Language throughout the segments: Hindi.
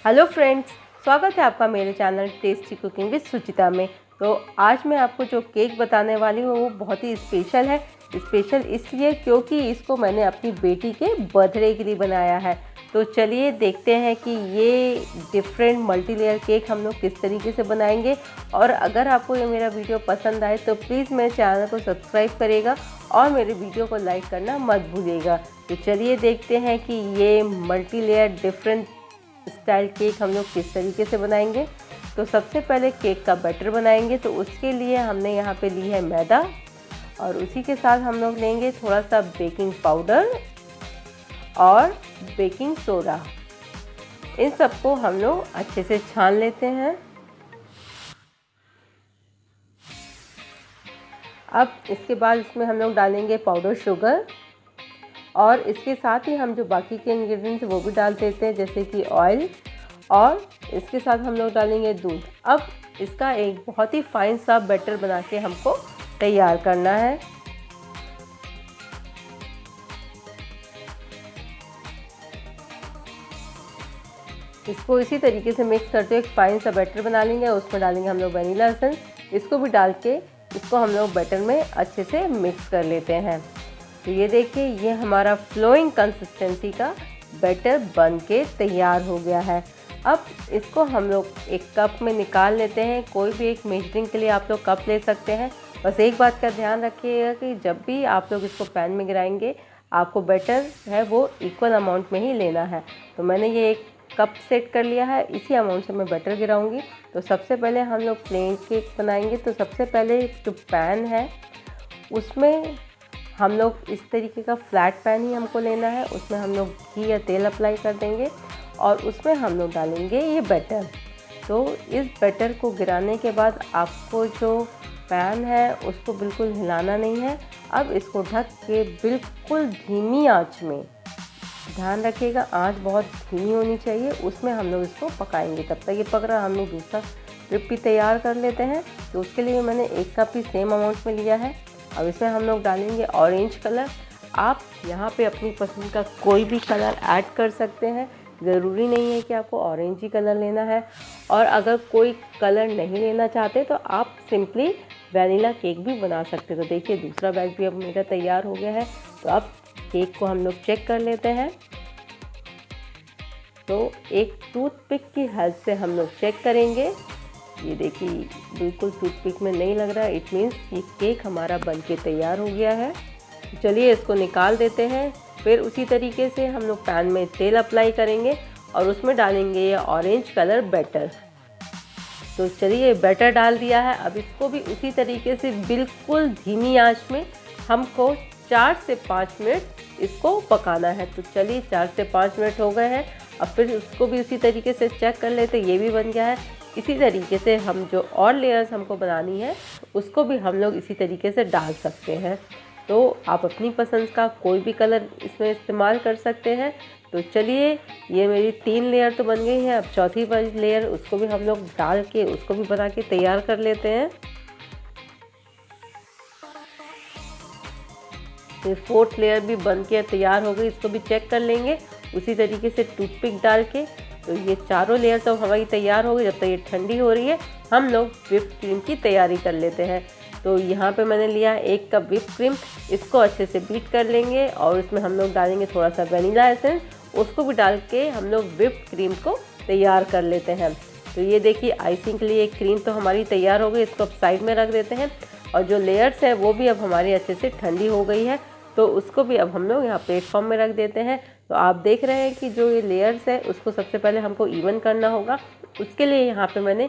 हेलो फ्रेंड्स, स्वागत है आपका मेरे चैनल टेस्टी कुकिंग विद सुचिता में। तो आज मैं आपको जो केक बताने वाली हूँ वो बहुत ही स्पेशल है। स्पेशल इसलिए क्योंकि इसको मैंने अपनी बेटी के बर्थडे के लिए बनाया है। तो चलिए देखते हैं कि ये डिफरेंट मल्टी लेयर केक हम लोग किस तरीके से बनाएंगे। और अगर आपको ये मेरा वीडियो पसंद आए तो प्लीज़ मेरे चैनल को सब्सक्राइब करिएगा और मेरे वीडियो को लाइक करना मत भूलिएगा। तो चलिए देखते हैं कि ये multi layer different style cake हम लोग किस तरीके से बनाएंगे। तो सबसे पहले केक का बैटर बनाएंगे। तो उसके लिए हमने यहाँ पे ली है मैदा और उसी के साथ हम लोग लेंगे थोड़ा सा बेकिंग पाउडर और बेकिंग सोडा। इन सबको हम लोग अच्छे से छान लेते हैं। अब इसके बाद इसमें हम लोग डालेंगे पाउडर शुगर और इसके साथ ही हम जो बाकी के इंग्रेडिएंट्स वो भी डाल देते हैं, जैसे कि ऑयल, और इसके साथ हम लोग डालेंगे दूध। अब इसका एक बहुत ही फाइन सा बैटर बना के हमको तैयार करना है। इसको इसी तरीके से मिक्स करते हुए एक फाइन सा बैटर बना लेंगे। उसमें डालेंगे हम लोग वनीला एसेंस। इसको भी डाल के इसको हम लोग बैटर में अच्छे से मिक्स कर लेते हैं। तो ये देखिए, ये हमारा फ्लोइंग कंसिस्टेंसी का बैटर बन के तैयार हो गया है। अब इसको हम लोग एक कप में निकाल लेते हैं। कोई भी एक मेजरिंग के लिए आप लोग कप ले सकते हैं। बस एक बात का ध्यान रखिएगा कि जब भी आप लोग इसको पैन में गिराएंगे आपको बैटर है वो इक्वल अमाउंट में ही लेना है। तो मैंने ये एक कप सेट कर लिया है, इसी अमाउंट से मैं बैटर गिराऊंगी। तो सबसे पहले हम लोग प्लेन केक बनाएंगे। तो सबसे पहले जो पैन है उसमें हम लोग इस तरीके का फ्लैट पैन ही हमको लेना है। उसमें हम लोग घी या तेल अप्लाई कर देंगे और उसमें हम लोग डालेंगे ये बैटर। तो इस बैटर को गिराने के बाद आपको जो पैन है उसको बिल्कुल हिलाना नहीं है। अब इसको ढक के बिल्कुल धीमी आंच में, ध्यान रखिएगा आंच बहुत धीमी होनी चाहिए, उसमें हम लोग इसको पकाएंगे। तब तक ये पक रहा हम लोग दूसरा ट्रिप भी तैयार कर लेते हैं। तो उसके लिए मैंने एक कप ही सेम अमाउंट में लिया है। अब इसमें हम लोग डालेंगे ऑरेंज कलर। आप यहाँ पे अपनी पसंद का कोई भी कलर ऐड कर सकते हैं, ज़रूरी नहीं है कि आपको ऑरेंज ही कलर लेना है। और अगर कोई कलर नहीं लेना चाहते तो आप सिंपली वनीला केक भी बना सकते। तो देखिए दूसरा बैच भी अब मेरा तैयार हो गया है। तो अब केक को हम लोग चेक कर लेते हैं। तो एक टूथपिक की हेल्प से हम लोग चेक करेंगे। ये देखिए बिल्कुल टूथपिक में नहीं लग रहा है, इट मीन्स ये केक हमारा बन के तैयार हो गया है। चलिए इसको निकाल देते हैं। फिर उसी तरीके से हम लोग पैन में तेल अप्लाई करेंगे और उसमें डालेंगे ये ऑरेंज कलर बैटर। तो चलिए बैटर डाल दिया है। अब इसको भी उसी तरीके से बिल्कुल धीमी आंच में हमको 4 से 5 मिनट इसको पकाना है। तो चलिए 4 से 5 मिनट हो गए हैं। अब फिर उसको भी उसी तरीके से चेक कर लेते, ये भी बन गया है। इसी तरीके से हम जो और लेयर्स हमको बनानी है उसको भी हम लोग इसी तरीके से डाल सकते हैं। तो आप अपनी पसंद का कोई भी कलर इसमें इस्तेमाल कर सकते हैं। तो चलिए ये मेरी 3 लेयर तो बन गई हैं। अब चौथी वाली लेयर उसको भी हम लोग डाल के उसको भी बना के तैयार कर लेते हैं। ये 4th लेयर भी बन के तैयार हो गई, इसको भी चेक कर लेंगे उसी तरीके से टूथपिक डाल के। तो ये चारों लेयर तो हमारी तैयार हो गई। जब तक ये ठंडी हो रही है हम लोग व्हिप क्रीम की तैयारी कर लेते हैं। तो यहाँ पे मैंने लिया है 1 कप व्हिप क्रीम। इसको अच्छे से बीट कर लेंगे और इसमें हम लोग डालेंगे थोड़ा सा वनीला एसेंस। उसको भी डाल के हम लोग व्हिप क्रीम को तैयार कर लेते हैं। तो ये देखिए आइसिंग के लिए क्रीम तो हमारी तैयार हो गई। इसको अब साइड में रख देते हैं और जो लेयर्स है वो भी अब हमारी अच्छे से ठंडी हो गई है। तो उसको भी अब हम लोग यहाँ प्लेटफॉर्म में रख देते हैं। तो आप देख रहे हैं कि जो ये लेयर्स है उसको सबसे पहले हमको इवन करना होगा। उसके लिए यहाँ पे मैंने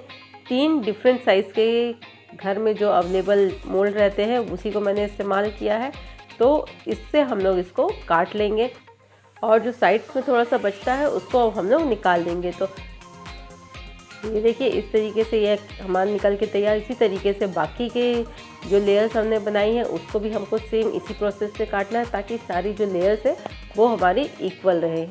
3 डिफरेंट साइज़ के घर में जो अवेलेबल मोल्ड रहते हैं उसी को मैंने इस्तेमाल किया है। तो इससे हम लोग इसको काट लेंगे और जो साइड्स में थोड़ा सा बचता है उसको हम लोग निकाल देंगे। तो ये देखिए इस तरीके से ये हमारा निकल के तैयार। इसी तरीके से बाकी के जो लेयर्स हमने बनाई हैं उसको भी हमको सेम इसी प्रोसेस से काटना है ताकि सारी जो लेयर्स है वो हमारी इक्वल रहे।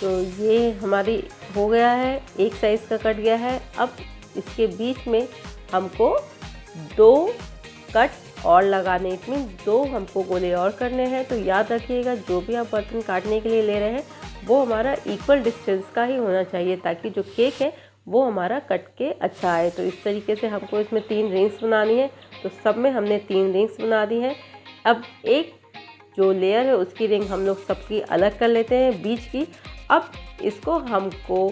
तो ये हमारी हो गया है, एक साइज़ का कट गया है। अब इसके बीच में हमको 2 कट और लगाने, इसमें 2 हमको गोले और करने हैं। तो याद रखिएगा जो भी आप बर्तन काटने के लिए ले रहे हैं वो हमारा इक्वल डिस्टेंस का ही होना चाहिए, ताकि जो केक है वो हमारा कट के अच्छा आए। तो इस तरीके से हमको इसमें 3 रिंग्स बनानी है। तो सब में हमने 3 रिंग्स बना दी हैं। अब एक जो लेयर है उसकी रिंग हम लोग सबकी अलग कर लेते हैं बीच की। अब इसको हमको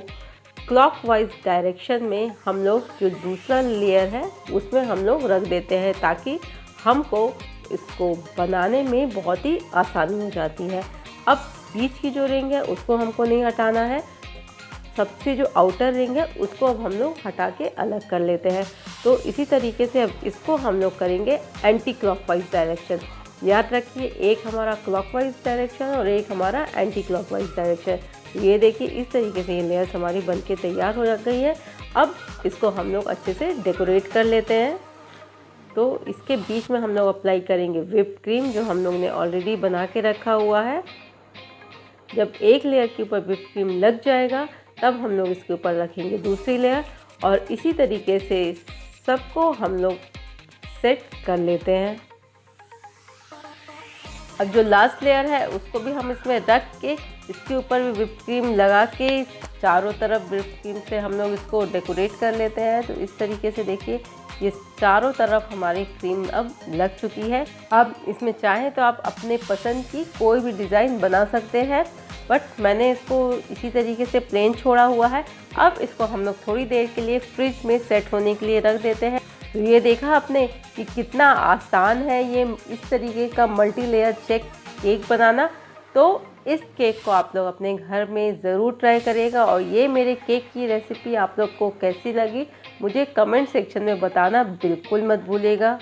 क्लॉकवाइज डायरेक्शन में हम लोग जो दूसरा लेयर है उसमें हम लोग रख देते हैं, ताकि हमको इसको बनाने में बहुत ही आसानी हो जाती है। अब बीच की जो रिंग है उसको हमको नहीं हटाना है, सबसे जो आउटर रिंग है उसको अब हम लोग हटा के अलग कर लेते हैं। तो इसी तरीके से अब इसको हम लोग करेंगे एंटी क्लॉकवाइज डायरेक्शन। याद रखिए, एक हमारा क्लॉकवाइज डायरेक्शन और एक हमारा एंटी क्लॉकवाइज डायरेक्शन। ये देखिए इस तरीके से ये लेयर्स हमारी बनके तैयार हो गई है। अब इसको हम लोग अच्छे से डेकोरेट कर लेते हैं। तो इसके बीच में हम लोग अप्लाई करेंगे व्हिप्ड क्रीम, जो हम लोग ने ऑलरेडी बना के रखा हुआ है। जब एक लेयर के ऊपर व्हिप्ड क्रीम लग जाएगा तब हम लोग इसके ऊपर रखेंगे दूसरी लेयर, और इसी तरीके से सबको हम लोग सेट कर लेते हैं। अब जो लास्ट लेयर है उसको भी हम इसमें रख के इसके ऊपर भी व्हिप्ड क्रीम लगा के चारों तरफ व्हिप्ड क्रीम से हम लोग इसको डेकोरेट कर लेते हैं। तो इस तरीके से देखिए ये चारों तरफ हमारी क्रीम अब लग चुकी है। अब इसमें चाहें तो आप अपने पसंद की कोई भी डिज़ाइन बना सकते हैं, बट मैंने इसको इसी तरीके से प्लेन छोड़ा हुआ है। अब इसको हम लोग थोड़ी देर के लिए फ्रिज में सेट होने के लिए रख देते हैं। तो ये देखा आपने कि कितना आसान है ये इस तरीके का मल्टी लेयर चेक केक बनाना। तो इस केक को आप लोग अपने घर में ज़रूर ट्राई करिएगा, और ये मेरे केक की रेसिपी आप लोग को कैसी लगी मुझे कमेंट सेक्शन में बताना बिल्कुल मत भूलिएगा।